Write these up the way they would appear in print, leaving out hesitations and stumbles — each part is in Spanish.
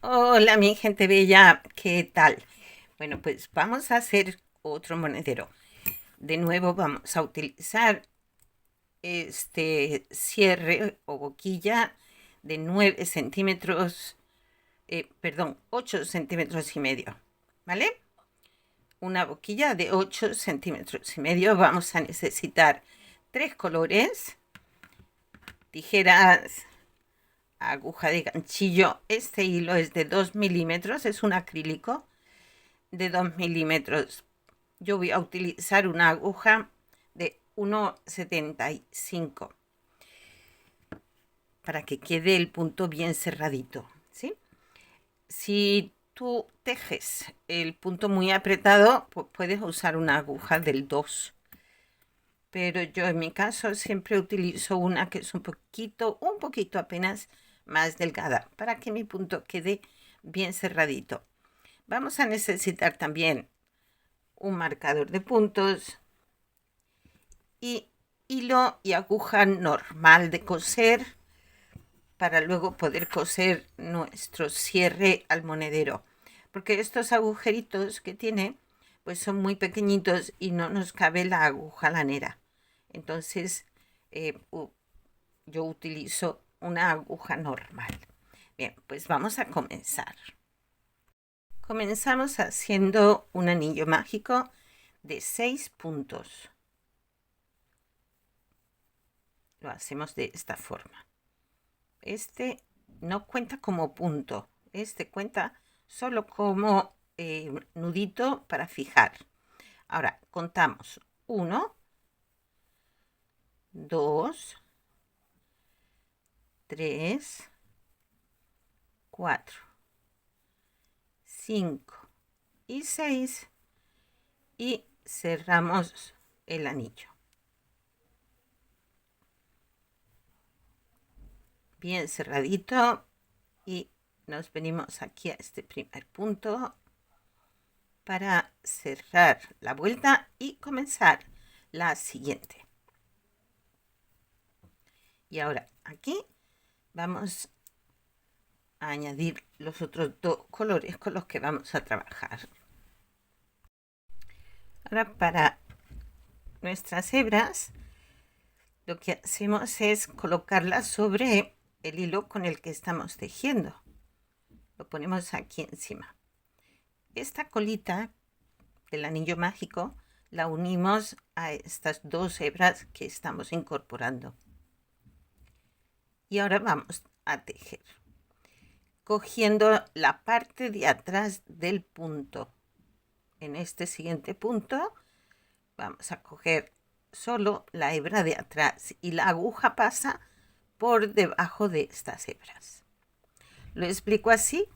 Hola, mi gente bella, ¿qué tal? Bueno, pues vamos a hacer otro monedero. De nuevo vamos a utilizar este cierre o boquilla de 9 centímetros, perdón, 8 centímetros y medio, ¿vale? Una boquilla de 8 centímetros y medio. Vamos a necesitar tres colores, tijeras, aguja de ganchillo. Este hilo es de 2 milímetros, es un acrílico de 2 milímetros. Yo voy a utilizar una aguja de 1,75 para que quede el punto bien cerradito, ¿sí? Si tú tejes el punto muy apretado, pues puedes usar una aguja del 2, pero yo en mi caso siempre utilizo una que es un poquito apenas más delgada para que mi punto quede bien cerradito. Vamos a necesitar también un marcador de puntos y hilo y aguja normal de coser para luego poder coser nuestro cierre al monedero, porque estos agujeritos que tiene pues son muy pequeñitos y no nos cabe la aguja lanera. Entonces yo utilizo una aguja normal. Bien, pues vamos a comenzar. Comenzamos haciendo un anillo mágico de 6 puntos. Lo hacemos de esta forma. Este no cuenta como punto, este cuenta solo como nudito para fijar. Ahora contamos 1, 2, 3, 4, 5 y 6 y cerramos el anillo. Bien cerradito y nos venimos aquí a este primer punto para cerrar la vuelta y comenzar la siguiente. Y ahora aquí vamos a añadir los otros dos colores con los que vamos a trabajar. Ahora para nuestras hebras lo que hacemos es colocarlas sobre el hilo con el que estamos tejiendo. Lo ponemos aquí encima. Esta colita del anillo mágico la unimos a estas dos hebras que estamos incorporando. Y ahora vamos a tejer, cogiendo la parte de atrás del punto. En este siguiente punto vamos a coger solo la hebra de atrás y la aguja pasa por debajo de estas hebras. Lo explico así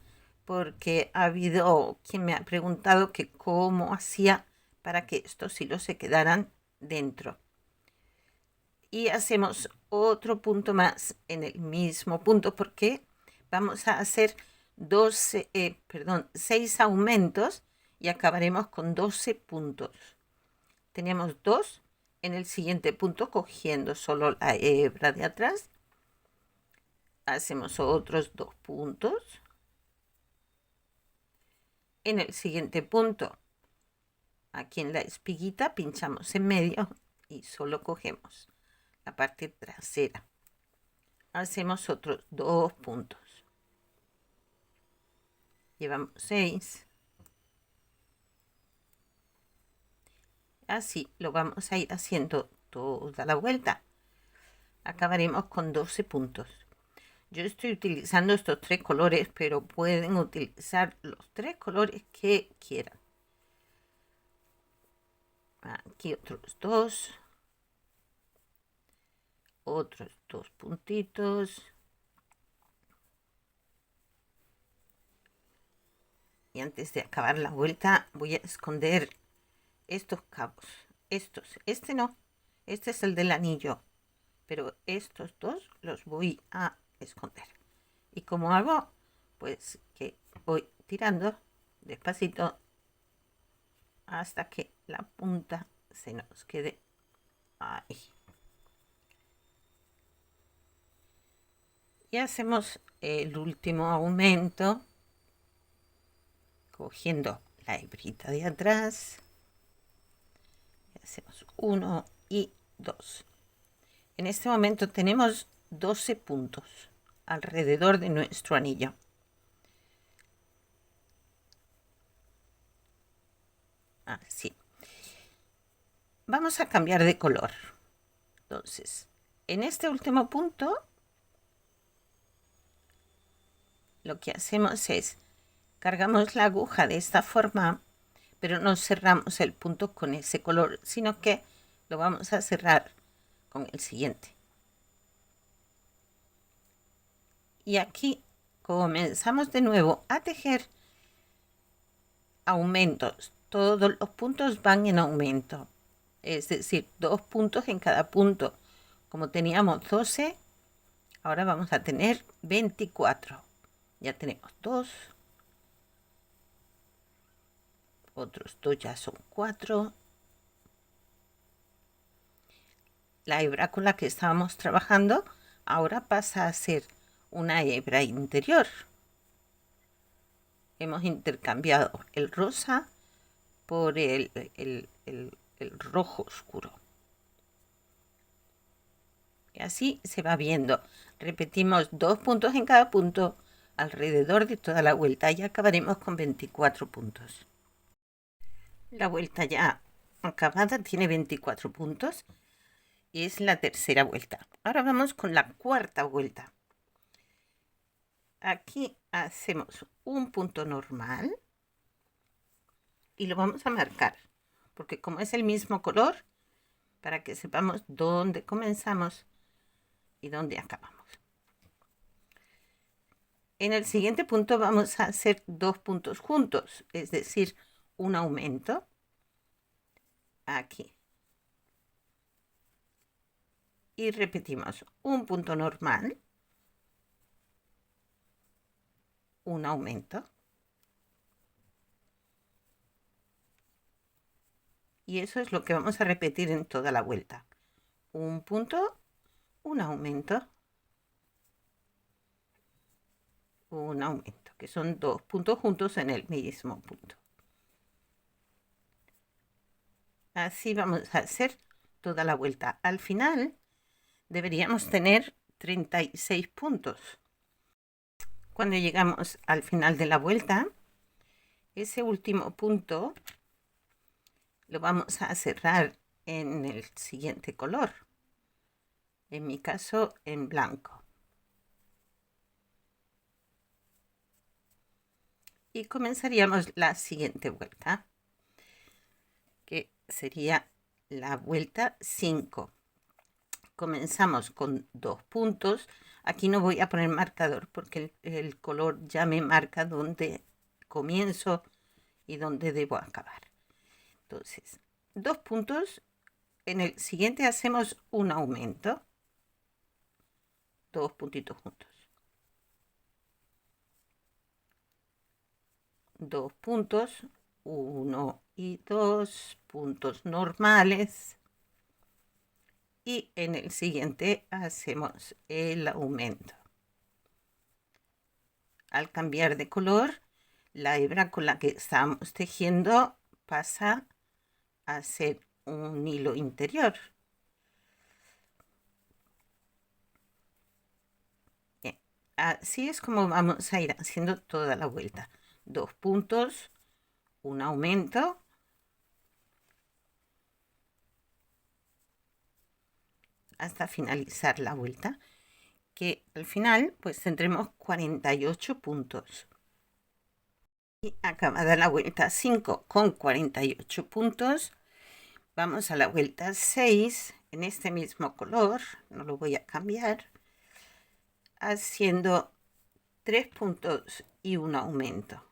porque ha habido quien me ha preguntado que cómo hacía para que estos hilos se quedaran dentro. Y hacemos otro punto más en el mismo punto porque vamos a hacer 6 aumentos y acabaremos con 12 puntos. Tenemos 2 en el siguiente punto cogiendo solo la hebra de atrás. Hacemos otros 2 puntos. En el siguiente punto, aquí en la espiguita, pinchamos en medio y solo cogemos la parte trasera. Hacemos otros 2 puntos. Llevamos 6. Así lo vamos a ir haciendo toda la vuelta. Acabaremos con 12 puntos. Yo estoy utilizando estos 3 colores, pero pueden utilizar los 3 colores que quieran. Aquí otros 2. Otros 2 puntitos. Y antes de acabar la vuelta voy a esconder estos cabos. Este no. Este es el del anillo. Pero estos dos los voy a esconder. ¿Y cómo hago? Pues que voy tirando despacito hasta que la punta se nos quede ahí. Y hacemos el último aumento cogiendo la hebrita de atrás, hacemos 1 y 2. En este momento tenemos 12 puntos alrededor de nuestro anillo. Así. Vamos a cambiar de color. Entonces, en este último punto, lo que hacemos es cargamos la aguja de esta forma, pero no cerramos el punto con ese color, sino que lo vamos a cerrar con el siguiente. Y aquí comenzamos de nuevo a tejer aumentos. Todos los puntos van en aumento, es decir, 2 puntos en cada punto. Como teníamos 12, ahora vamos a tener 24. Ya tenemos 2, otros 2 ya son 4. La hebra con la que estábamos trabajando ahora pasa a ser una hebra interior. Hemos intercambiado el rosa por el rojo oscuro. Y así se va viendo. Repetimos 2 puntos en cada punto alrededor de toda la vuelta y acabaremos con 24 puntos. La vuelta ya acabada tiene 24 puntos y es la tercera vuelta. Ahora vamos con la cuarta vuelta. Aquí hacemos un punto normal y lo vamos a marcar, porque como es el mismo color, para que sepamos dónde comenzamos y dónde acabamos. En el siguiente punto vamos a hacer 2 puntos juntos, es decir, un aumento aquí. Y repetimos un punto normal, un aumento. Y eso es lo que vamos a repetir en toda la vuelta. Un punto, un aumento, un aumento, que son 2 puntos juntos en el mismo punto. Así vamos a hacer toda la vuelta. Al final deberíamos tener 36 puntos. Cuando llegamos al final de la vuelta, ese último punto lo vamos a cerrar en el siguiente color. En mi caso, en blanco. Y comenzaríamos la siguiente vuelta, que sería la vuelta 5. Comenzamos con 2 puntos. Aquí no voy a poner marcador porque el color ya me marca dónde comienzo y dónde debo acabar. Entonces, 2 puntos. En el siguiente hacemos un aumento. 2 puntitos juntos. 2 puntos. 1 y 2 puntos normales. Y en el siguiente hacemos el aumento. Al cambiar de color, la hebra con la que estamos tejiendo pasa a ser un hilo interior. Bien, así es como vamos a ir haciendo toda la vuelta. 2 puntos, un aumento, hasta finalizar la vuelta, que al final pues tendremos 48 puntos. Y acabada la vuelta 5 con 48 puntos, vamos a la vuelta 6 en este mismo color, no lo voy a cambiar, haciendo 3 puntos y un aumento.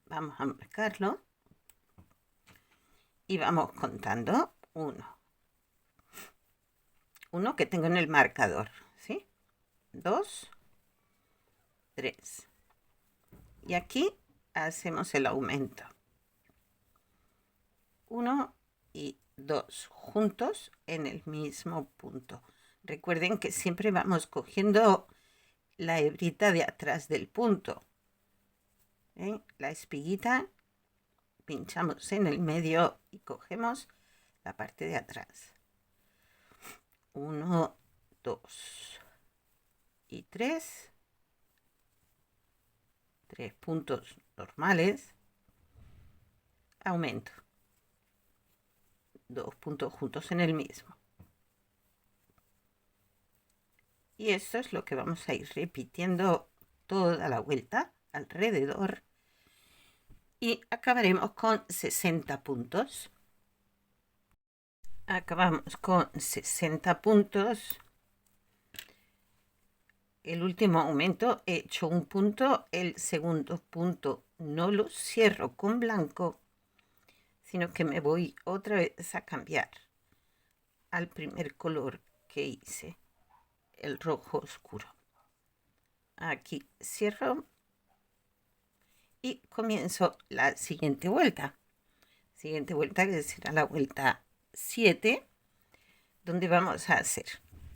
Vamos a marcarlo y vamos contando 1. 1 que tengo en el marcador, ¿sí? 2, 3. Y aquí hacemos el aumento. 1 y 2 juntos en el mismo punto. Recuerden que siempre vamos cogiendo la hebrita de atrás del punto. ¿Ven? La espiguita, pinchamos en el medio y cogemos la parte de atrás. 1, 2 y 3. 3 puntos normales. Aumento. 2 puntos juntos en el mismo. Y esto es lo que vamos a ir repitiendo toda la vuelta alrededor. Y acabaremos con 60 puntos. Acabamos con 60 puntos. El último aumento he hecho un punto, el segundo punto no lo cierro con blanco, sino que me voy otra vez a cambiar al primer color que hice, el rojo oscuro. Aquí cierro y comienzo la siguiente vuelta. Siguiente vuelta que será la vuelta 7, donde vamos a hacer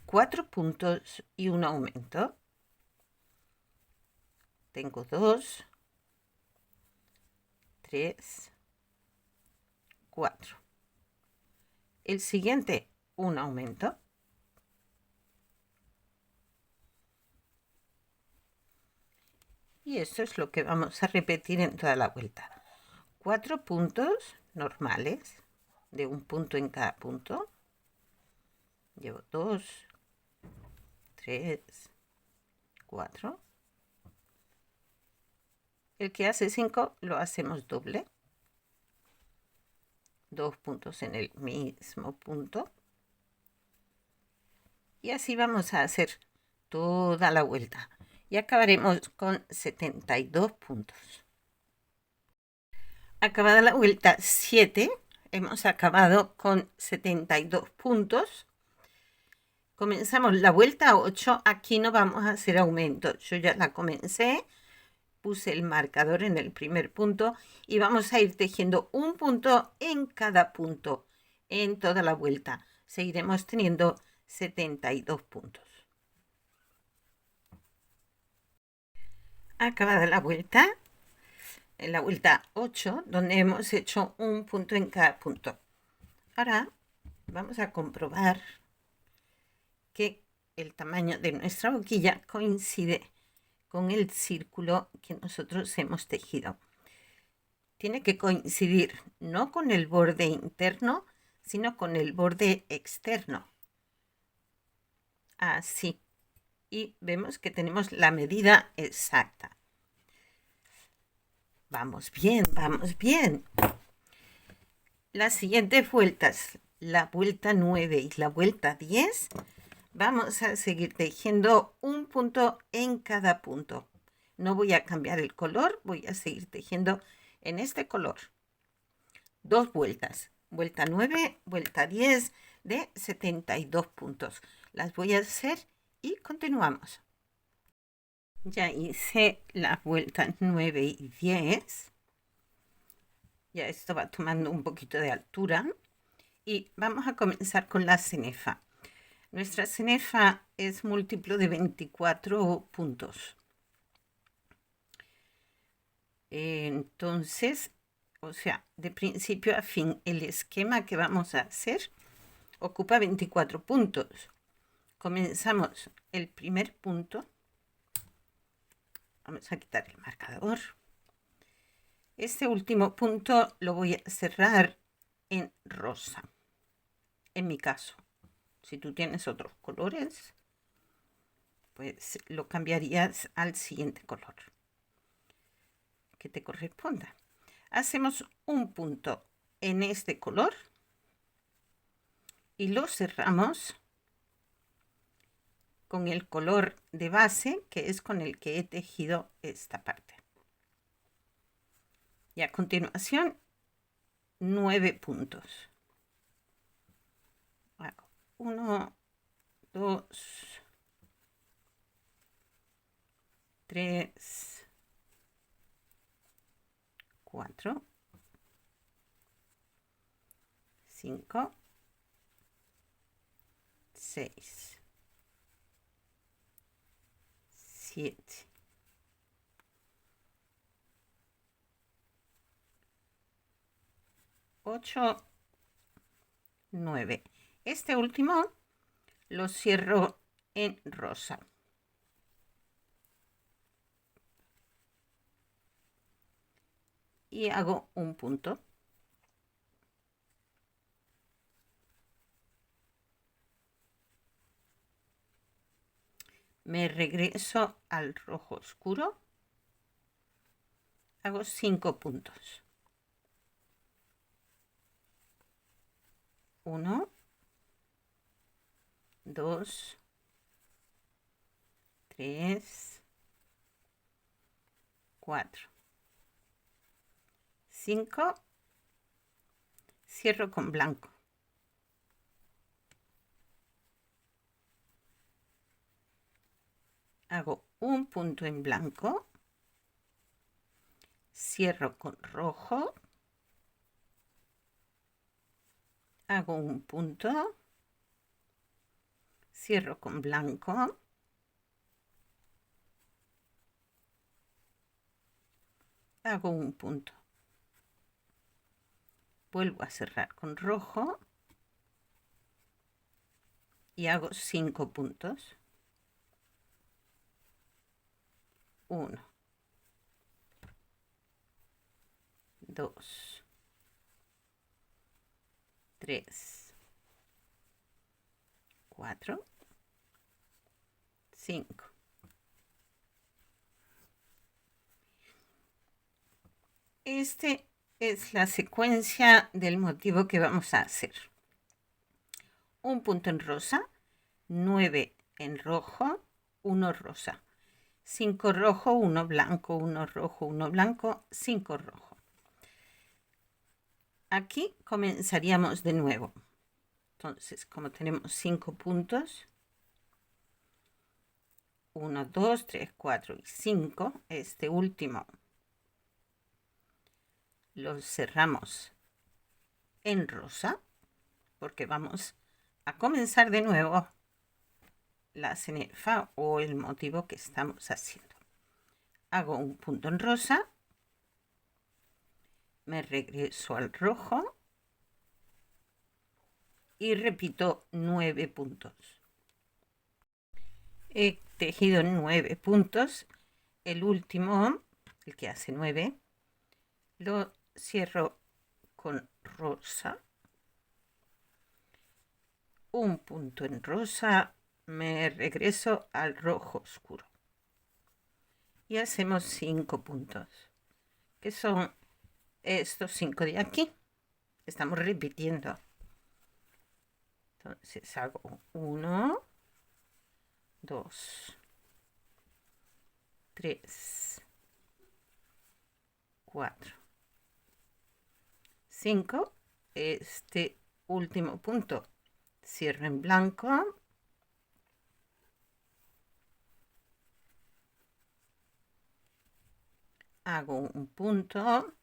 4 puntos y un aumento. Tengo 2, 3, 4. El siguiente, un aumento. Y esto es lo que vamos a repetir en toda la vuelta. 4 puntos normales, de un punto en cada punto. Llevo 2, 3, 4. El que hace 5 lo hacemos doble. 2 puntos en el mismo punto. Y así vamos a hacer toda la vuelta. Y acabaremos con 72 puntos. Acabada la vuelta 7, hemos acabado con 72 puntos. Comenzamos la vuelta 8. Aquí no vamos a hacer aumento. Yo ya la comencé. Puse el marcador en el primer punto y vamos a ir tejiendo un punto en cada punto en toda la vuelta. Seguiremos teniendo 72 puntos. Acabada la vuelta, en la vuelta 8, donde hemos hecho un punto en cada punto. Ahora vamos a comprobar que el tamaño de nuestra boquilla coincide con el círculo que nosotros hemos tejido. Tiene que coincidir no con el borde interno, sino con el borde externo. Así. Y vemos que tenemos la medida exacta. Vamos bien, vamos bien. Las siguientes vueltas, la vuelta 9 y la vuelta 10, vamos a seguir tejiendo un punto en cada punto. No voy a cambiar el color, voy a seguir tejiendo en este color. 2 vueltas, vuelta 9, vuelta 10 de 72 puntos. Las voy a hacer y continuamos. Ya hice la vuelta 9 y 10. Ya esto va tomando un poquito de altura. Y vamos a comenzar con la cenefa. Nuestra cenefa es múltiplo de 24 puntos. Entonces, o sea, de principio a fin, el esquema que vamos a hacer ocupa 24 puntos. Comenzamos el primer punto. Vamos a quitar el marcador. Este último punto lo voy a cerrar en rosa. En mi caso, si tú tienes otros colores, pues lo cambiarías al siguiente color que te corresponda. Hacemos un punto en este color y lo cerramos con el color de base, que es con el que he tejido esta parte. Y a continuación, 9 puntos. Hago 1, 2, 3, 4, 5, 6, 7, 8, 9. Este último lo cierro en rosa. Y hago un punto. Me regreso al rojo oscuro. Hago 5 puntos. 1, 2, 3, 4, 5. Cierro con blanco. Hago un punto en blanco. Cierro con rojo. Hago un punto. Cierro con blanco. Hago un punto. Vuelvo a cerrar con rojo. Y hago 5 puntos. 1, 2, 3, 4, 5. Este es la secuencia del motivo que vamos a hacer. Un punto en rosa, 9 en rojo, 1 rosa, 5 rojo, 1 blanco, 1 rojo, 1 blanco, 5 rojo. Aquí comenzaríamos de nuevo. Entonces, como tenemos 5 puntos, 1, 2, 3, 4 y 5, este último lo cerramos en rosa, porque vamos a comenzar de nuevo la cenefa o el motivo que estamos haciendo. Hago un punto en rosa, me regreso al rojo y repito 9 puntos. He tejido 9 puntos. El último, el que hace 9, lo cierro con rosa. Un punto en rosa, me regreso al rojo oscuro. Y hacemos 5 puntos, que son estos 5 de aquí. Estamos repitiendo. Entonces hago 1, 2, 3, 4, 5. Este último punto cierro en blanco. Hago un punto.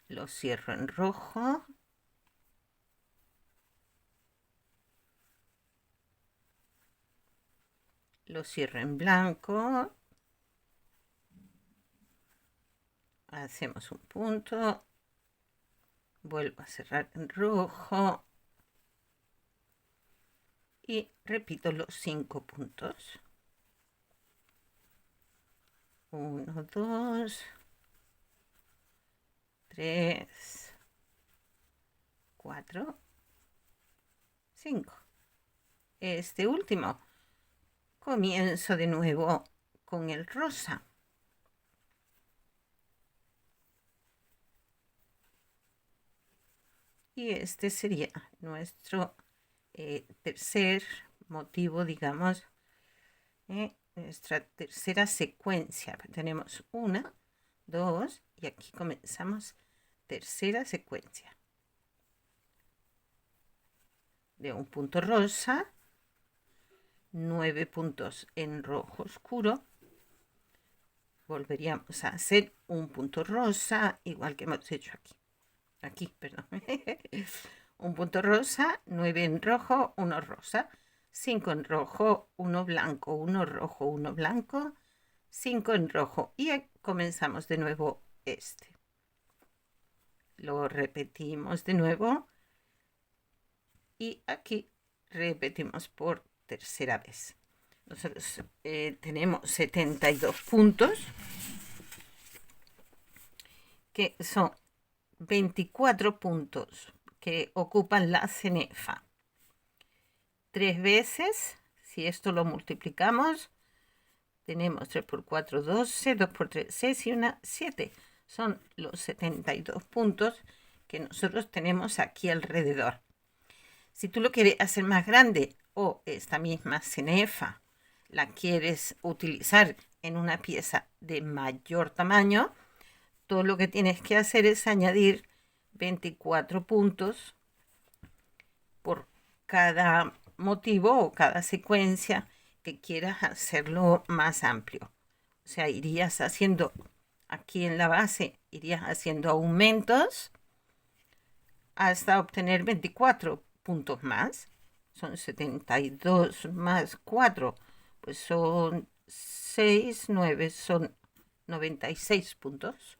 Lo cierro en rojo. Lo cierro en blanco. Hacemos un punto. Vuelvo a cerrar en rojo. Y repito los 5 puntos. 1, 2, 3, 4, 5. Este último comienzo de nuevo con el rosa. Y este sería nuestro tercer motivo, digamos, nuestra tercera secuencia. Tenemos 1, 2 y aquí comenzamos tercera secuencia de un punto rosa, 9 puntos en rojo oscuro. Volveríamos a hacer un punto rosa, igual que hemos hecho aquí, perdón. Un punto rosa, 9 en rojo, 1 rosa, 5 en rojo, 1 blanco, 1 rojo, 1 blanco, 5 en rojo y comenzamos de nuevo este. Lo repetimos de nuevo y aquí repetimos por tercera vez. Nosotros tenemos 72 puntos, que son 24 puntos que ocupan la cenefa. 3 veces, si esto lo multiplicamos, tenemos 3 por 4, 12, 2 por 3, 6 y 1, 7. Son los 72 puntos que nosotros tenemos aquí alrededor. Si tú lo quieres hacer más grande o esta misma cenefa la quieres utilizar en una pieza de mayor tamaño, todo lo que tienes que hacer es añadir 24 puntos por cada motivo o cada secuencia que quieras hacerlo más amplio. O sea, irías haciendo aquí en la base, irías haciendo aumentos hasta obtener 24 puntos más. Son 72 más 4, pues son 6, 9, son 96 puntos.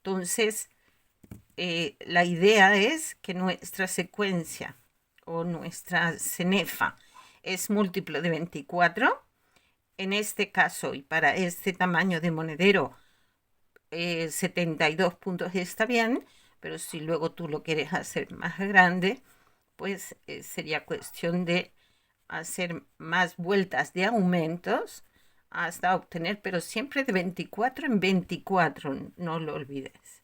Entonces, la idea es que nuestra secuencia o nuestra cenefa es múltiplo de 24. En este caso y para este tamaño de monedero, 72 puntos está bien, pero si luego tú lo quieres hacer más grande, pues sería cuestión de hacer más vueltas de aumentos hasta obtener, pero siempre de 24 en 24, no lo olvides.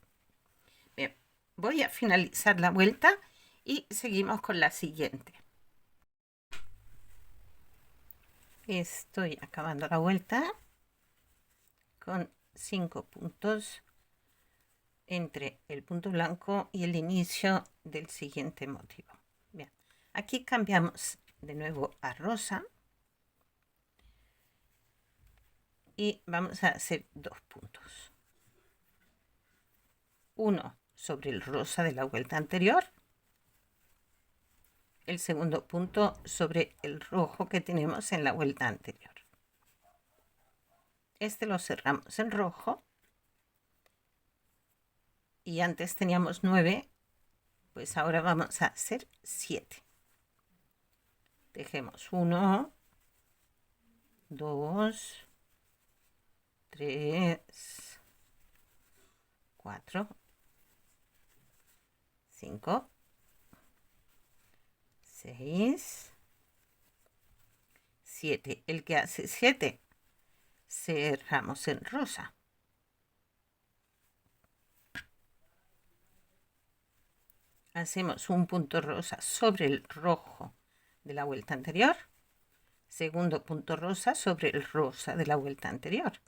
Bien, voy a finalizar la vuelta y seguimos con la siguiente. Estoy acabando la vuelta con 5 puntos entre el punto blanco y el inicio del siguiente motivo. Bien, aquí cambiamos de nuevo a rosa y vamos a hacer 2 puntos. Uno sobre el rosa de la vuelta anterior, el segundo punto sobre el rojo que tenemos en la vuelta anterior. Este lo cerramos en rojo y antes teníamos 9, pues ahora vamos a hacer 7. Dejemos 1, 2, 3, 4, 5, 6, 7. El que hace 7 cerramos en rosa. Hacemos un punto rosa sobre el rojo de la vuelta anterior, segundo punto rosa sobre el rosa de la vuelta anterior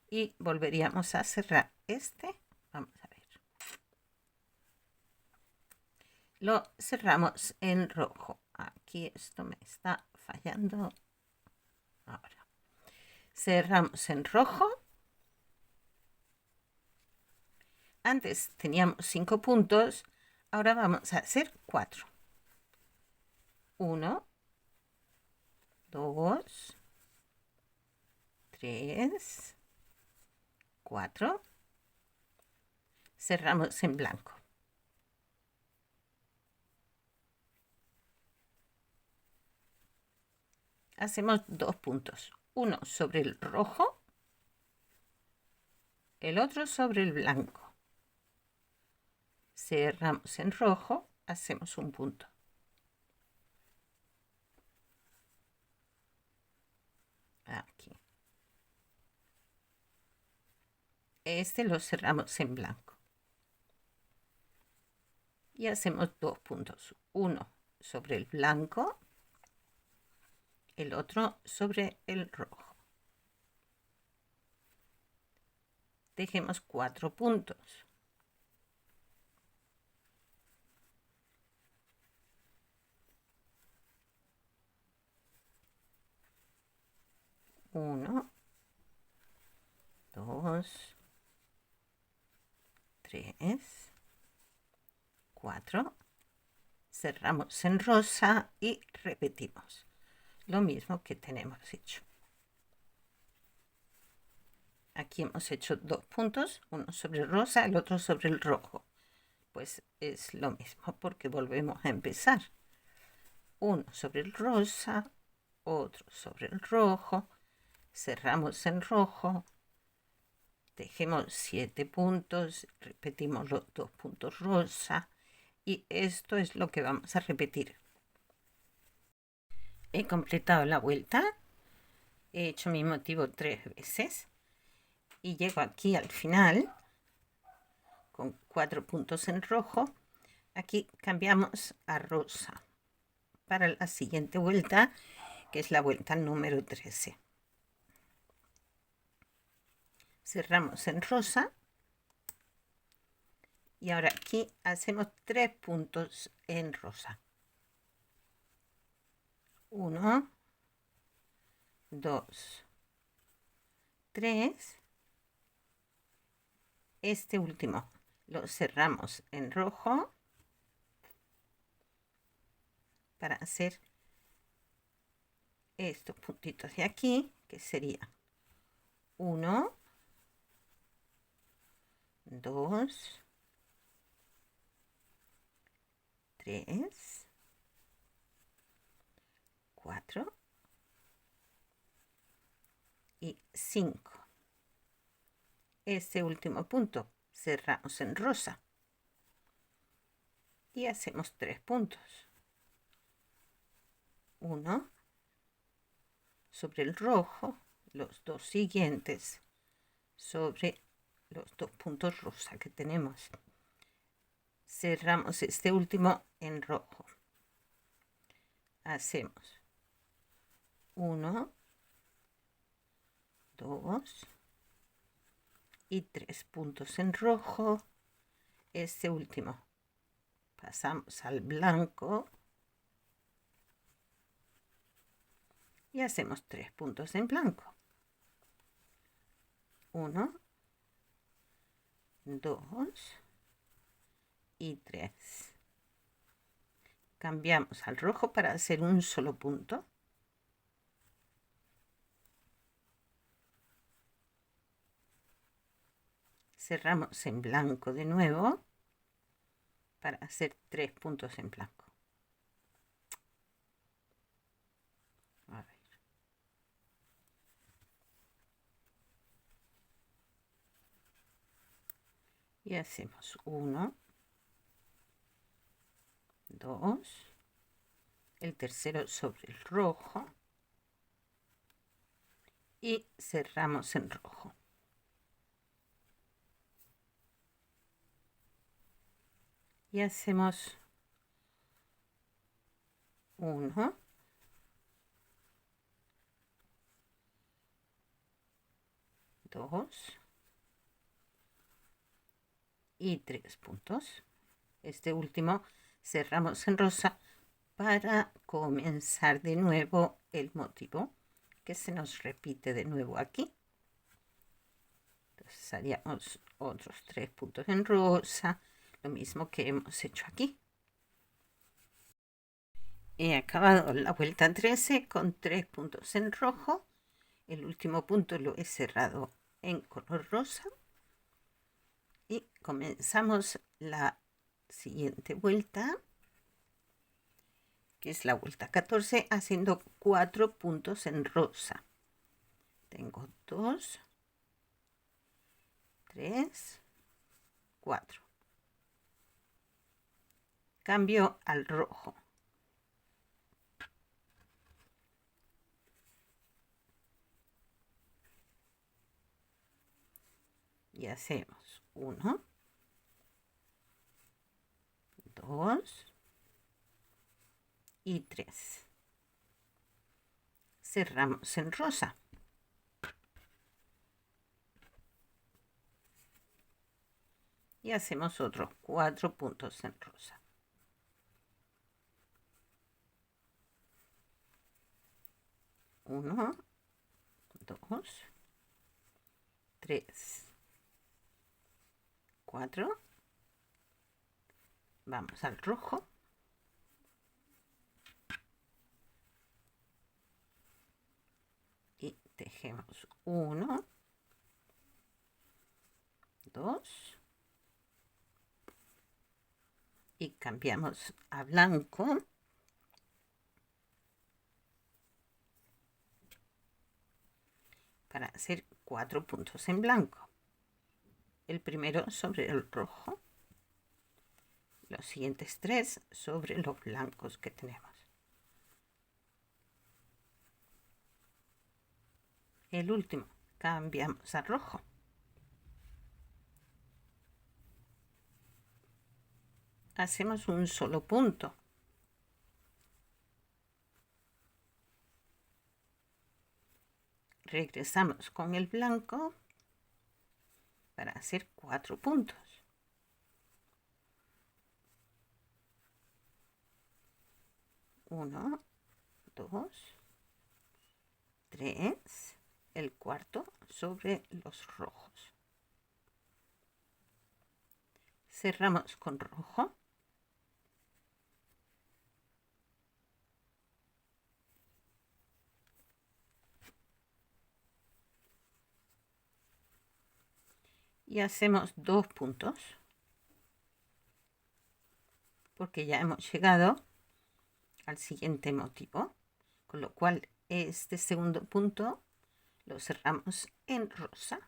y volveríamos a cerrar este. Vamos a ver, lo cerramos en rojo. Aquí esto me está fallando. Ahora cerramos en rojo. Antes teníamos 5 puntos, ahora vamos a hacer 4. 1, 2, 3, 4. Cerramos en blanco. Hacemos 2 puntos, uno sobre el rojo, el otro sobre el blanco. Cerramos en rojo, hacemos un punto. Aquí. Este lo cerramos en blanco. Y hacemos 2 puntos, uno sobre el blanco, el otro sobre el rojo. Dejemos 4 puntos. Uno, 2, 3, 4. Cerramos en rosa y repetimos lo mismo que tenemos hecho. Aquí hemos hecho 2 puntos, uno sobre el rosa, el otro sobre el rojo. Pues es lo mismo porque volvemos a empezar. Uno sobre el rosa, otro sobre el rojo, cerramos en rojo, tejemos 7 puntos, repetimos los 2 puntos rosa y esto es lo que vamos a repetir. He completado la vuelta, he hecho mi motivo 3 veces y llego aquí al final con 4 puntos en rojo. Aquí cambiamos a rosa para la siguiente vuelta, que es la vuelta número 13. Cerramos en rosa y ahora aquí hacemos 3 puntos en rosa. 1, 2, 3. Este último lo cerramos en rojo para hacer estos puntitos de aquí, que serían 1, 2, 3, 4 y 5. Este último punto cerramos en rosa y hacemos 3 puntos. 1 sobre el rojo, los 2 siguientes sobre los 2 puntos rosa que tenemos. Cerramos este último en rojo. Hacemos 1, 2 y 3 puntos en rojo. Este último pasamos al blanco y hacemos 3 puntos en blanco. 1, 2 y 3. Cambiamos al rojo para hacer un solo punto. Cerramos en blanco de nuevo para hacer 3 puntos en blanco. A ver. Y hacemos 1, 2, el tercero sobre el rojo y cerramos en rojo. Y hacemos 1, 2 y 3 puntos. Este último cerramos en rosa para comenzar de nuevo el motivo que se nos repite de nuevo aquí. Entonces haríamos otros 3 puntos en rosa, lo mismo que hemos hecho aquí. He acabado la vuelta 13 con 3 puntos en rojo. El último punto lo he cerrado en color rosa. Y comenzamos la siguiente vuelta, que es la vuelta 14, haciendo 4 puntos en rosa. Tengo 2, 3, 4. Cambio al rojo. Y hacemos 1, 2 y 3. Cerramos en rosa. Y hacemos otros 4 puntos en rosa. 1, 2, 3, 4. Vamos al rojo. Y tejemos 1, 2 y cambiamos a blanco. Para hacer 4 puntos en blanco. El primero sobre el rojo, los siguientes 3 sobre los blancos que tenemos. El último cambiamos a rojo. Hacemos un solo punto. Regresamos con el blanco para hacer 4 puntos. 1, 2, 3, el cuarto sobre los rojos. Cerramos con rojo. Y hacemos 2 puntos, porque ya hemos llegado al siguiente motivo, con lo cual este segundo punto lo cerramos en rosa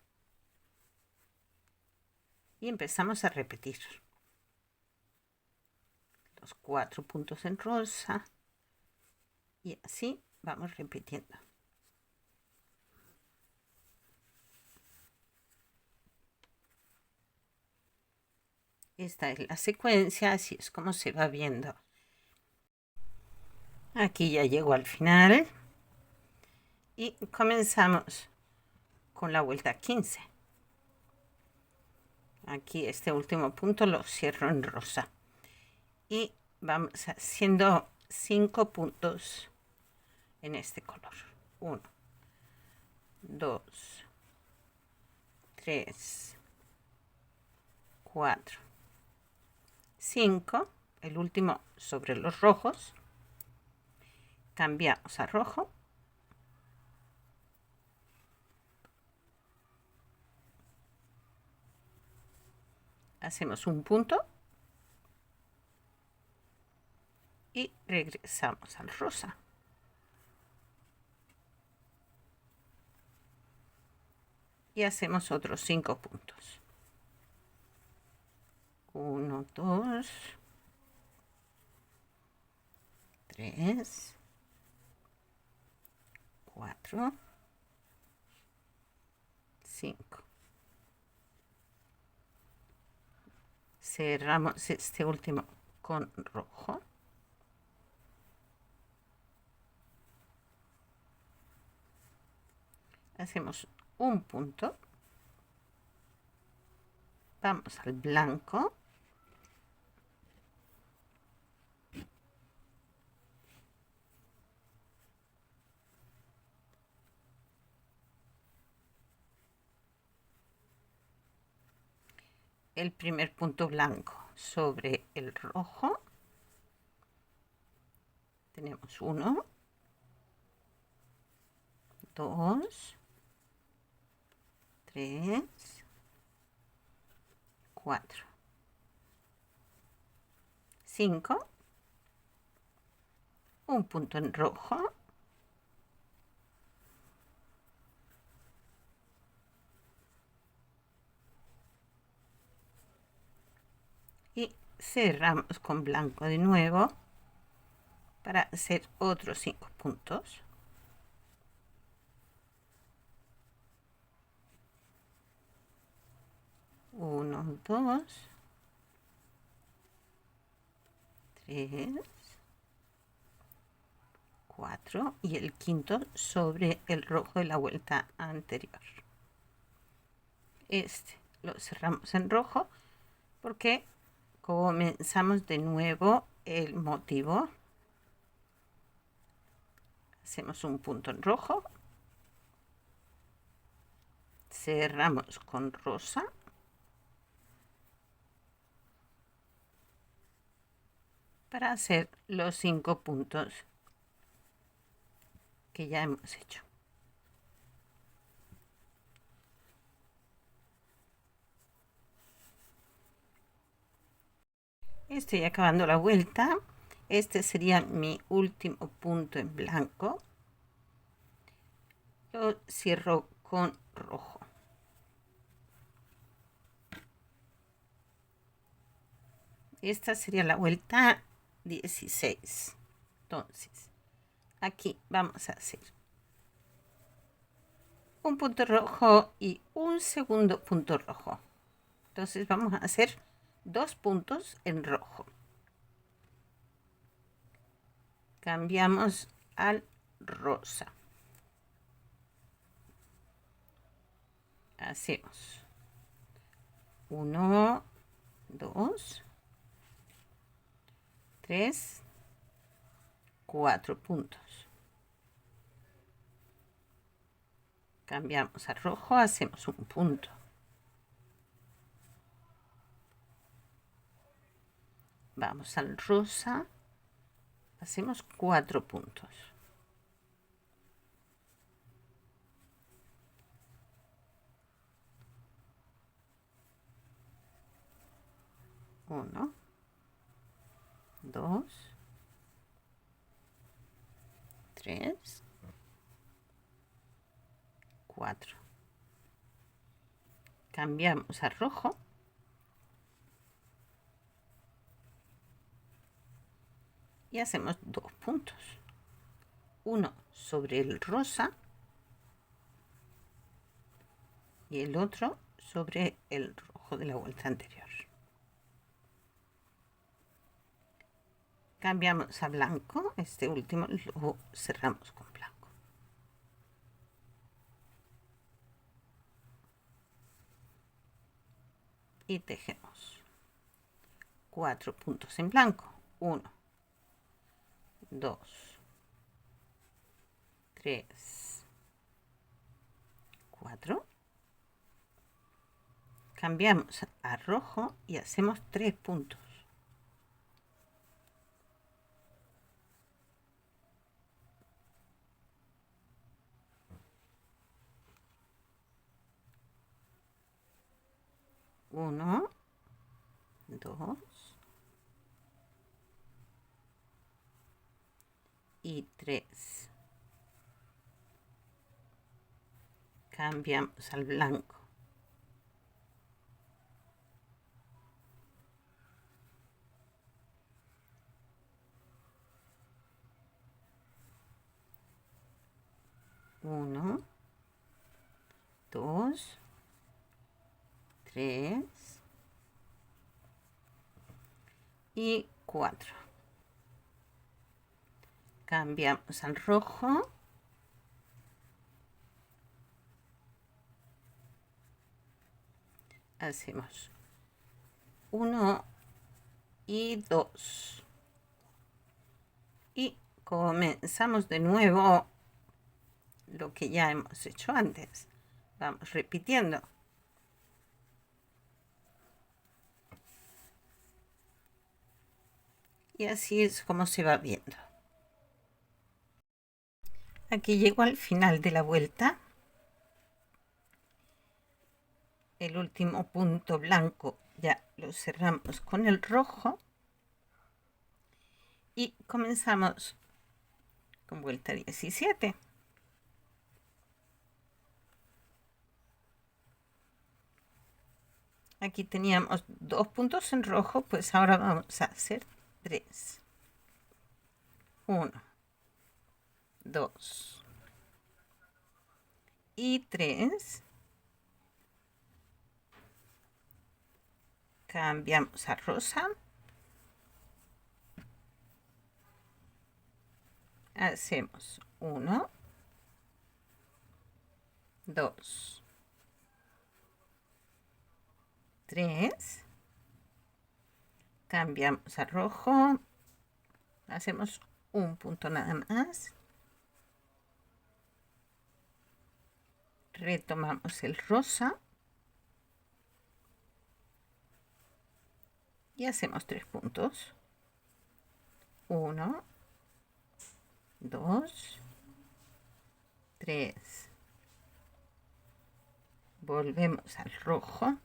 y empezamos a repetir los 4 puntos en rosa y así vamos repitiendo. Esta es la secuencia, así es como se va viendo. Aquí ya llego al final y comenzamos con la vuelta 15. Aquí este último punto lo cierro en rosa y vamos haciendo 5 puntos en este color. 1, 2, 3, 4, 5, el último sobre los rojos. Cambiamos a rojo. Hacemos un punto y regresamos al rosa. Y hacemos otros 5 puntos. 1, 2, 3, 4, 5. Cerramos este último con rojo. Hacemos un punto. Vamos al blanco. El primer punto blanco sobre el rojo. Tenemos 1, 2, 3, 4, 5, un punto en rojo, y cerramos con blanco de nuevo para hacer otros 5 puntos. 1, 2, 3, 4 y el quinto sobre el rojo de la vuelta anterior. Este lo cerramos en rojo porque comenzamos de nuevo el motivo. Hacemos un punto en rojo, cerramos con rosa para hacer los 5 puntos que ya hemos hecho. Estoy acabando la vuelta. Este sería mi último punto en blanco. Lo cierro con rojo. Esta sería la vuelta 16. Entonces, aquí vamos a hacer un punto rojo y un segundo punto rojo. Entonces vamos a hacer 2 puntos en rojo. Cambiamos al rosa. Hacemos 1, 2, 3, 4 puntos. Cambiamos a rojo, hacemos un punto. Vamos al rosa, hacemos 4 puntos. Uno, 2, 3, 4. Cambiamos a rojo. Y hacemos 2 puntos. Uno sobre el rosa y el otro sobre el rojo de la vuelta anterior. Cambiamos a blanco. Este último lo cerramos con blanco. Y tejemos 4 puntos en blanco. 1, 2, 3, 4. Cambiamos a rojo y hacemos 3 puntos. 1, 2 y 3. Cambiamos al blanco. 1, 2, 3 y 4. Cambiamos al rojo. Hacemos 1 y 2. Y comenzamos de nuevo lo que ya hemos hecho antes. Vamos repitiendo. Y así es como se va viendo. Aquí llego al final de la vuelta. El último punto blanco ya lo cerramos con el rojo. Y comenzamos con vuelta 17. Aquí teníamos 2 puntos en rojo, pues ahora vamos a hacer 3. 1, 2 y 3. Cambiamos a rosa. Hacemos 1, 2, 3. Cambiamos a rojo. Hacemos un punto nada más. Retomamos el rosa. Y hacemos 3 puntos. 1, 2, 3. Volvemos al rojo.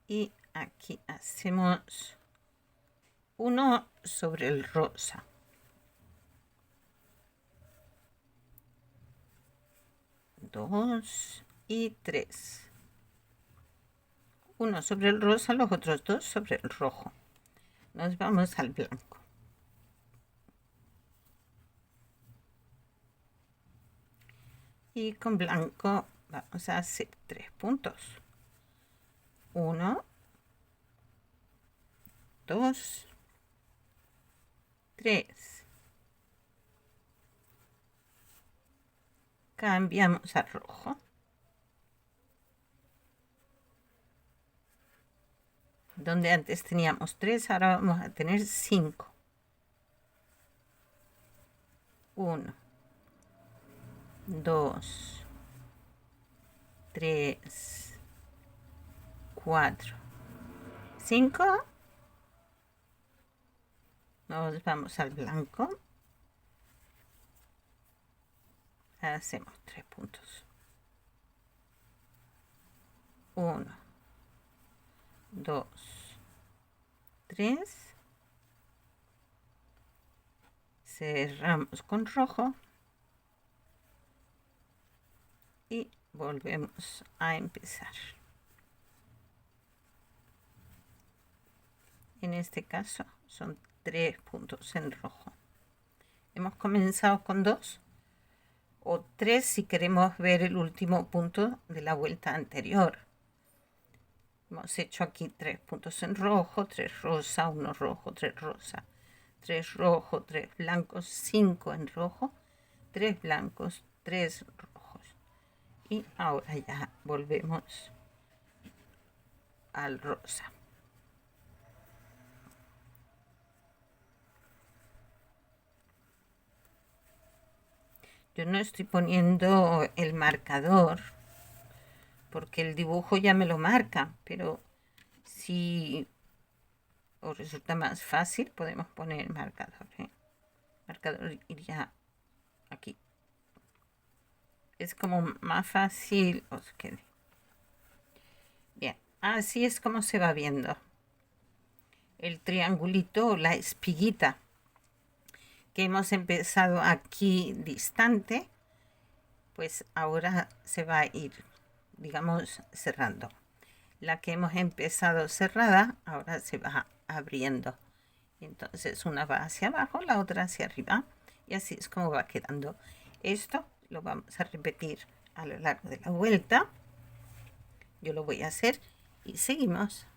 y aquí hacemos 1 sobre el rosa. 2 y 3. 1 sobre el rosa, los otros 2 sobre el rojo. Nos vamos al blanco. Y con blanco vamos a hacer 3 puntos. 1, 2, 3. Cambiamos al rojo. Donde antes teníamos 3, ahora vamos a tener 5. 1, 2, 3, 4, 5. Nos vamos al blanco. Hacemos 3 puntos. 1, 2, 3. Cerramos con rojo. Y volvemos a empezar. En este caso son 3 puntos en rojo. Hemos comenzado con 2 o 3 si queremos ver el último punto de la vuelta anterior. Hemos hecho aquí 3 puntos en rojo, 3 rosa, 1 rojo, 3 rosa, 3 rojo, 3 blancos, 5 en rojo, 3 blancos, 3 rojos. Y ahora ya volvemos al rosa. Yo no estoy poniendo el marcador porque el dibujo ya me lo marca, pero si os resulta más fácil podemos poner el marcador. El marcador iría aquí. Es como más fácil os quede. Bien, así es como se va viendo el triangulito o la espiguita que hemos empezado aquí distante, pues ahora se va a ir, digamos, cerrando. La que hemos empezado cerrada ahora se va abriendo. Entonces una va hacia abajo, la otra hacia arriba, y así es como va quedando. Esto lo vamos a repetir a lo largo de la vuelta. Yo lo voy a hacer y seguimos.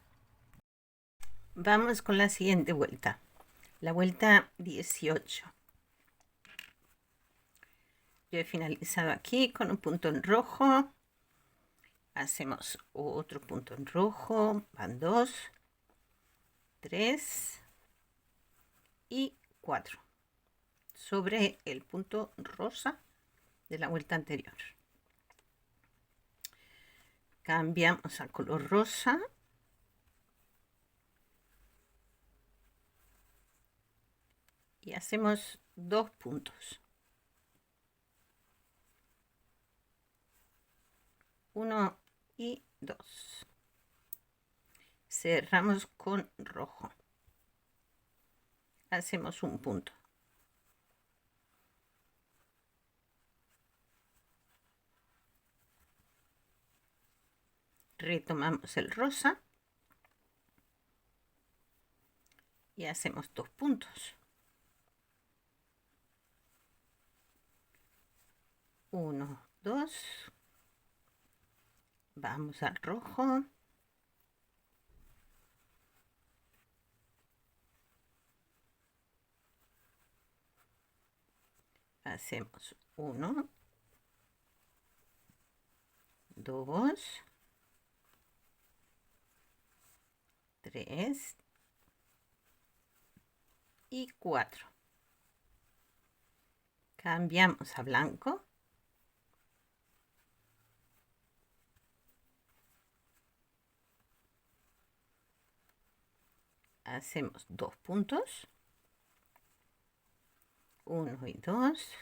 Vamos con la siguiente vuelta, la vuelta 18. Yo he finalizado aquí con un punto en rojo. Hacemos otro punto en rojo, van 2, 3 y 4 sobre el punto rosa de la vuelta anterior. Cambiamos al color rosa y hacemos 2 puntos. 1 y 2. Cerramos con rojo. Hacemos un punto. Retomamos el rosa y hacemos 2 puntos. 1, 2. Vamos al rojo. Hacemos 1, 2, 3 y 4. Cambiamos a blanco. Hacemos 2 puntos. 1 y 2.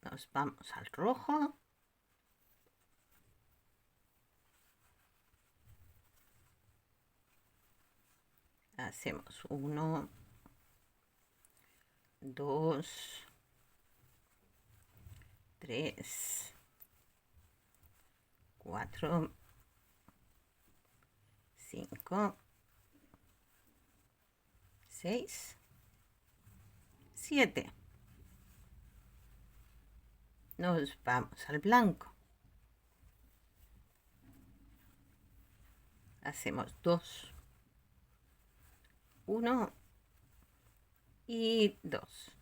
Nos vamos al rojo. hacemos 1, 2, 3, 4, 5, 6, 7. Nos vamos al blanco. Hacemos 2, 1 y 2.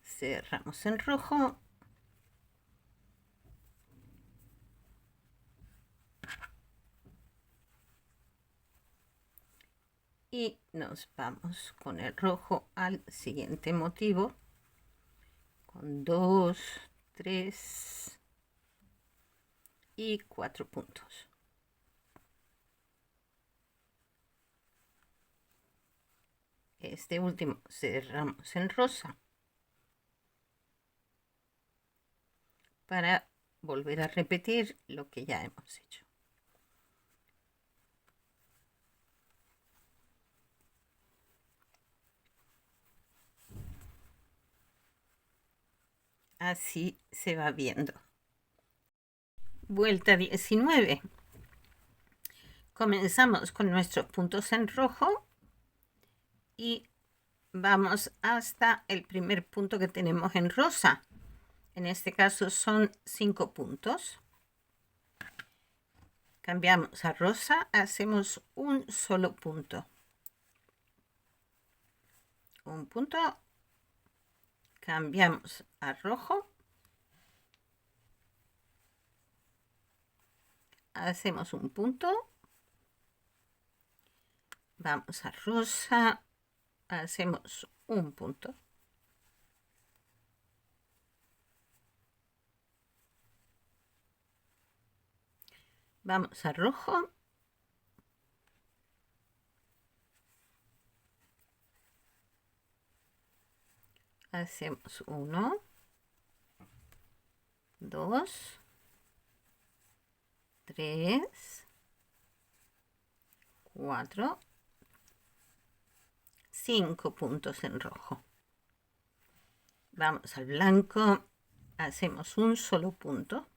Cerramos en rojo. Y nos vamos con el rojo al siguiente motivo. Con 2, 3 y 4 puntos. Este último cerramos en rosa para volver a repetir lo que ya hemos hecho. Así se va viendo. Vuelta 19. Comenzamos con nuestros puntos en rojo y vamos hasta el primer punto que tenemos en rosa. En este caso son 5 puntos. Cambiamos a rosa, hacemos un solo punto. Un punto. Cambiamos a rojo. Hacemos un punto. Vamos a rosa. Hacemos un punto. Vamos a rojo. Hacemos 1, 2, 3, 4, 5 puntos en rojo. Vamos al blanco, hacemos un solo punto.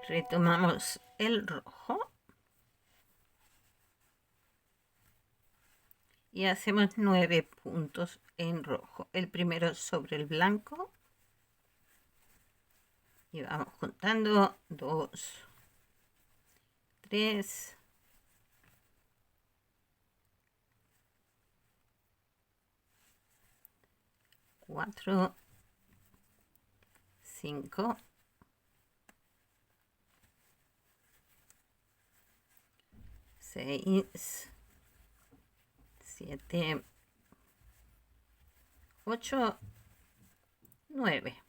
Retomamos el rojo. Y hacemos 9 puntos en rojo. El primero sobre el blanco. Y vamos contando 2, 3, 4, 5, 6, 7, 8, 9.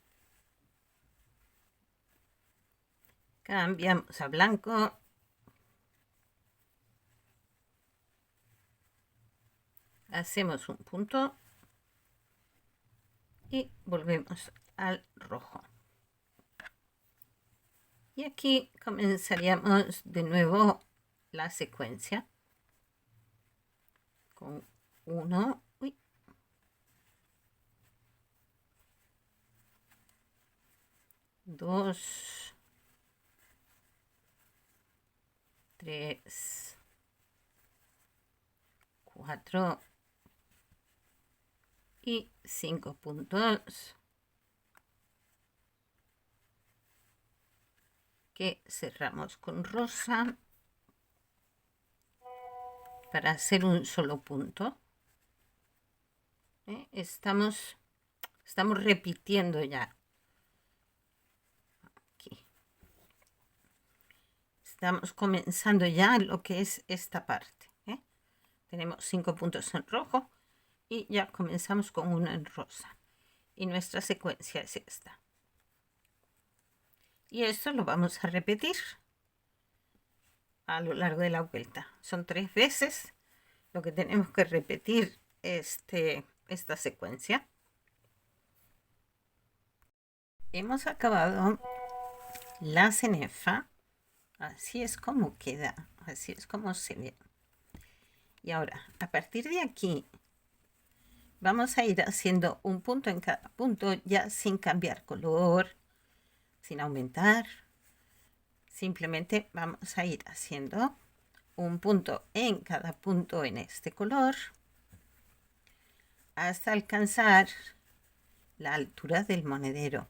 Cambiamos a blanco. Hacemos un punto. Y volvemos al rojo. Y aquí comenzaríamos de nuevo la secuencia. Con 1, 2, 3, 4 y 5 puntos que cerramos con rosa para hacer un solo punto. Estamos repitiendo ya. Aquí. Estamos comenzando ya lo que es esta parte. Tenemos 5 puntos en rojo y ya comenzamos con uno en rosa. Y nuestra secuencia es esta. Y esto lo vamos a repetir a lo largo de la vuelta. Son 3 veces lo que tenemos que repetir esta secuencia. Hemos acabado la cenefa. Así es como queda, así es como se ve. Y ahora, a partir de aquí, vamos a ir haciendo un punto en cada punto, ya sin cambiar color, sin aumentar. Simplemente vamos a ir haciendo un punto en cada punto en este color hasta alcanzar la altura del monedero.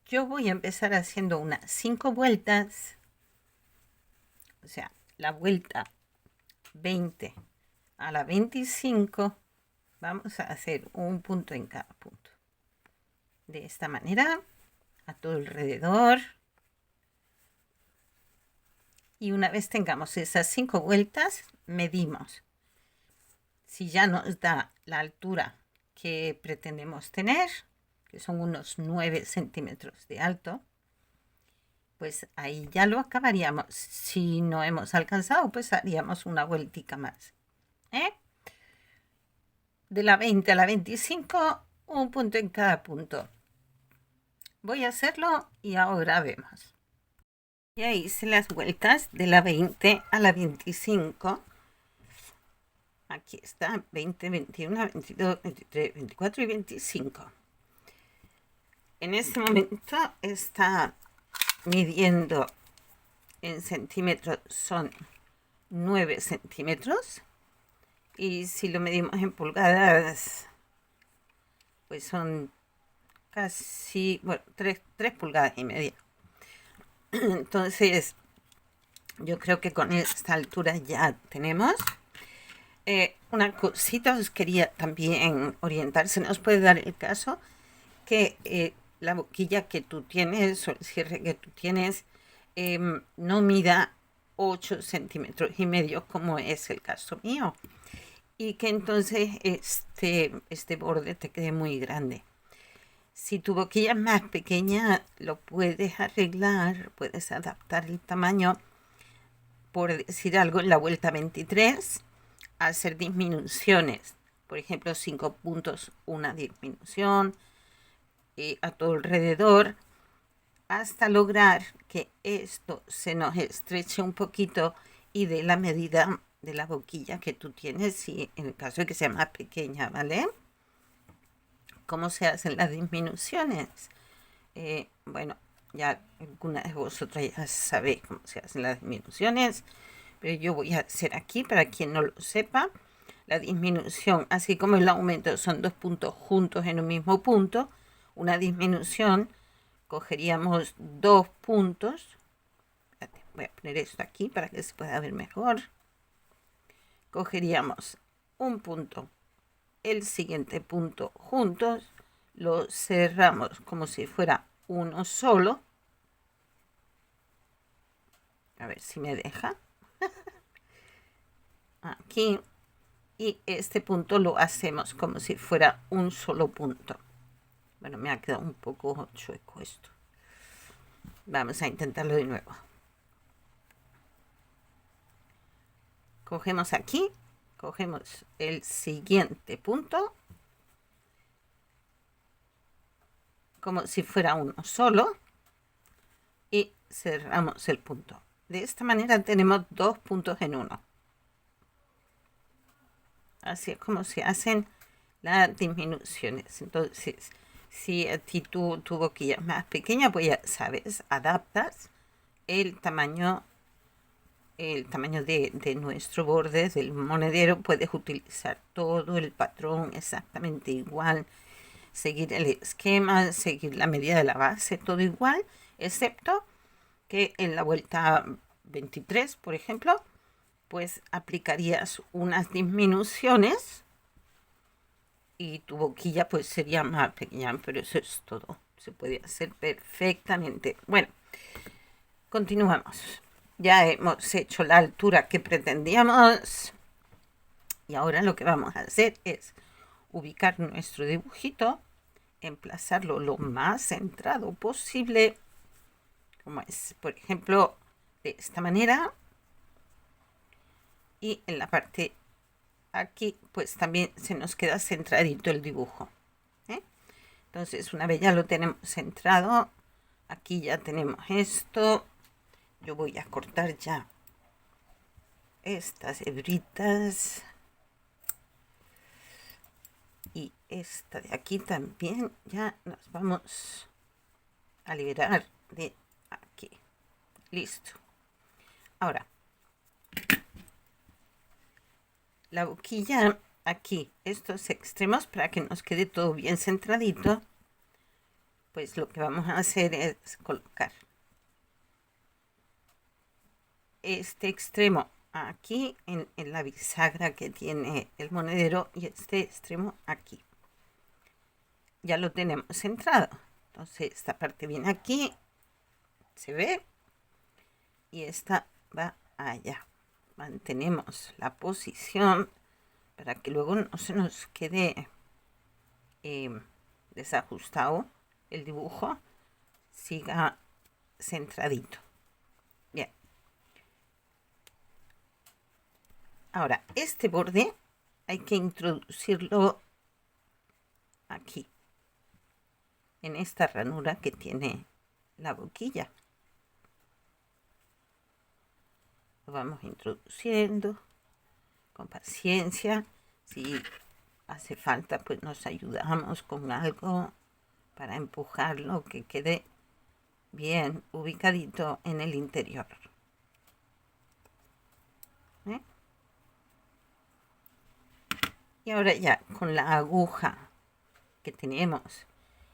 Yo voy a empezar haciendo unas 5 vueltas, o sea, la vuelta 20 a la 25, vamos a hacer un punto en cada punto. De esta manera, a todo alrededor. Y una vez tengamos esas 5 vueltas, medimos. Si ya nos da la altura que pretendemos tener, que son unos 9 centímetros de alto, pues ahí ya lo acabaríamos. Si no hemos alcanzado, pues haríamos una vueltica más. De la 20 a la 25, un punto en cada punto. Voy a hacerlo y ahora vemos. Ya hice las vueltas de la 20 a la 25. Aquí está, 20, 21, 22, 23, 24 y 25. En este momento está midiendo en centímetros, son 9 centímetros. Y si lo medimos en pulgadas, pues son casi, bueno, 3 pulgadas y media. Entonces, yo creo que con esta altura ya tenemos. Una cosita os quería también orientar. Se nos puede dar el caso que la boquilla que tú tienes o el cierre que tú tienes no mida 8 centímetros y medio, como es el caso mío, y que entonces este borde te quede muy grande. Si tu boquilla es más pequeña, lo puedes arreglar, puedes adaptar el tamaño, por decir algo, en la vuelta 23, hacer disminuciones. Por ejemplo, 5 puntos, una disminución a todo alrededor, hasta lograr que esto se nos estreche un poquito y dé la medida de la boquilla que tú tienes, si en el caso de que sea más pequeña, ¿vale? ¿Cómo se hacen las disminuciones? Bueno, ya alguna de vosotras ya sabéis cómo se hacen las disminuciones, pero yo voy a hacer aquí, para quien no lo sepa, la disminución, así como el aumento, son 2 puntos juntos en un mismo punto. Una disminución, cogeríamos 2 puntos. Espérate, voy a poner esto aquí para que se pueda ver mejor. Cogeríamos un punto, el siguiente punto juntos, lo cerramos como si fuera uno solo. A ver si me deja. Aquí. Y este punto lo hacemos como si fuera un solo punto. Bueno, me ha quedado un poco chueco esto. Vamos a intentarlo de nuevo. Cogemos aquí, cogemos el siguiente punto, como si fuera uno solo, y cerramos el punto. De esta manera tenemos 2 puntos en uno. Así es como se hacen las disminuciones. Entonces, si a ti tu boquilla es más pequeña, pues ya sabes, adaptas el tamaño de nuestro borde del monedero. Puedes utilizar todo el patrón exactamente igual, seguir el esquema, seguir la medida de la base, todo igual, excepto que en la vuelta 23, por ejemplo, pues aplicarías unas disminuciones y tu boquilla pues sería más pequeña, pero eso es todo. Se puede hacer perfectamente. Bueno, continuamos. Ya hemos hecho la altura que pretendíamos y ahora lo que vamos a hacer es ubicar nuestro dibujito, emplazarlo lo más centrado posible, como es, por ejemplo, de esta manera. Y en la parte aquí pues también se nos queda centradito el dibujo. Entonces, una vez ya lo tenemos centrado, aquí ya tenemos esto. Yo voy a cortar ya estas hebritas. Y esta de aquí también ya nos vamos a liberar de aquí. Listo. Ahora, la boquilla aquí, estos extremos, para que nos quede todo bien centradito, pues lo que vamos a hacer es colocar este extremo aquí en la bisagra que tiene el monedero y este extremo aquí. Ya lo tenemos centrado. Entonces esta parte viene aquí, se ve, y esta va allá. Mantenemos la posición para que luego no se nos quede desajustado el dibujo, siga centradito. Bien. Ahora, este borde hay que introducirlo aquí, en esta ranura que tiene la boquilla. Lo vamos introduciendo con paciencia. Si hace falta, pues nos ayudamos con algo para empujarlo, que quede bien ubicadito en el interior. Y ahora ya con la aguja que tenemos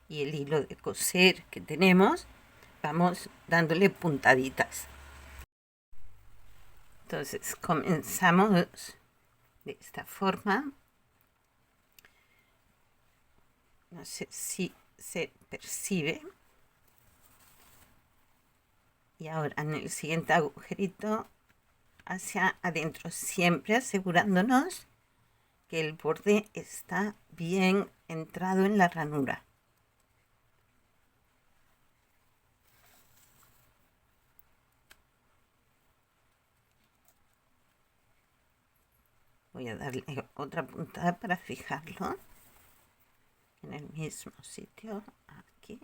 y el hilo de coser que tenemos, vamos dándole puntaditas. Entonces comenzamos de esta forma. No sé si se percibe. Y ahora en el siguiente agujerito hacia adentro, siempre asegurándonos que el borde está bien entrado en la ranura. Voy a darle otra puntada para fijarlo en el mismo sitio, aquí.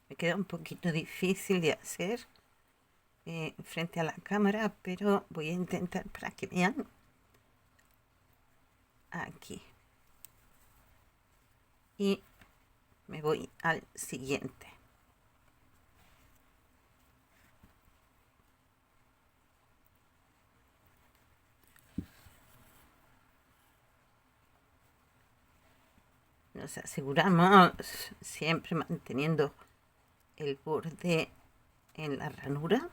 Me queda un poquito difícil de hacer frente a la cámara, pero voy a intentar para que vean. Aquí. Y me voy al siguiente. Nos aseguramos siempre manteniendo el borde en la ranura.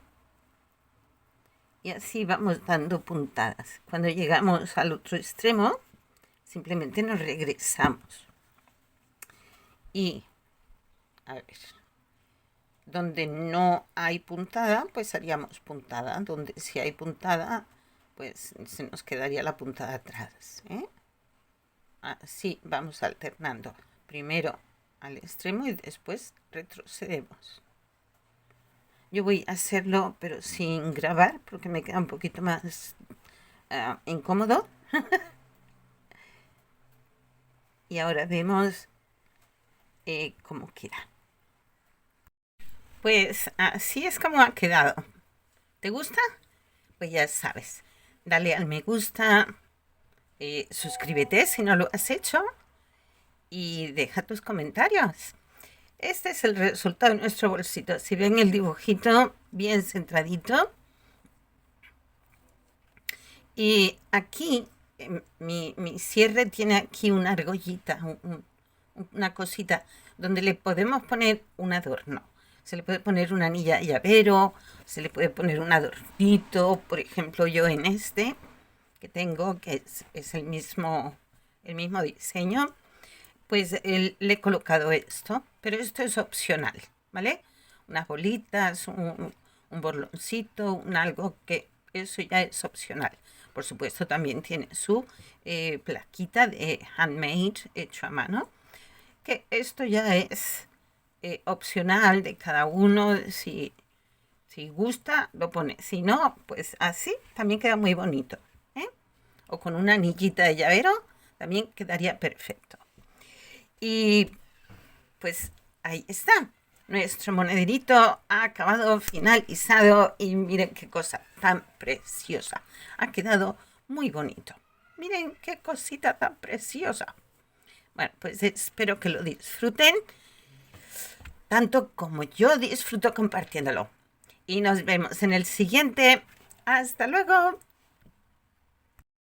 Y así vamos dando puntadas. Cuando llegamos al otro extremo, simplemente nos regresamos. Y, a ver, donde no hay puntada, pues haríamos puntada. Donde sí hay puntada, pues se nos quedaría la puntada atrás. Así vamos alternando. Primero al extremo y después retrocedemos. Yo voy a hacerlo, pero sin grabar, porque me queda un poquito más incómodo. Y ahora vemos cómo queda. Pues así es como ha quedado. ¿Te gusta? Pues ya sabes, dale al me gusta, suscríbete si no lo has hecho y deja tus comentarios. Este es el resultado de nuestro bolsito. Si ven el dibujito bien centradito. Y aquí mi cierre tiene aquí una argollita, una cosita donde le podemos poner un adorno. Se le puede poner una anilla de llavero, se le puede poner un adornito, por ejemplo yo en este que tengo, que es el mismo diseño, pues le he colocado esto, pero esto es opcional, ¿vale? Unas bolitas, un borloncito, un algo que eso ya es opcional. Por supuesto también tiene su plaquita de handmade, hecho a mano, que esto ya es opcional de cada uno, si Si gusta, lo pone. Si no, pues así también queda muy bonito. ¿Eh? O con una anillita de llavero, también quedaría perfecto. Y pues ahí está. Nuestro monederito ha acabado, finalizado. Y miren qué cosa tan preciosa. Ha quedado muy bonito. Miren qué cosita tan preciosa. Bueno, pues espero que lo disfruten tanto como yo disfruto compartiéndolo. Y nos vemos en el siguiente. Hasta luego.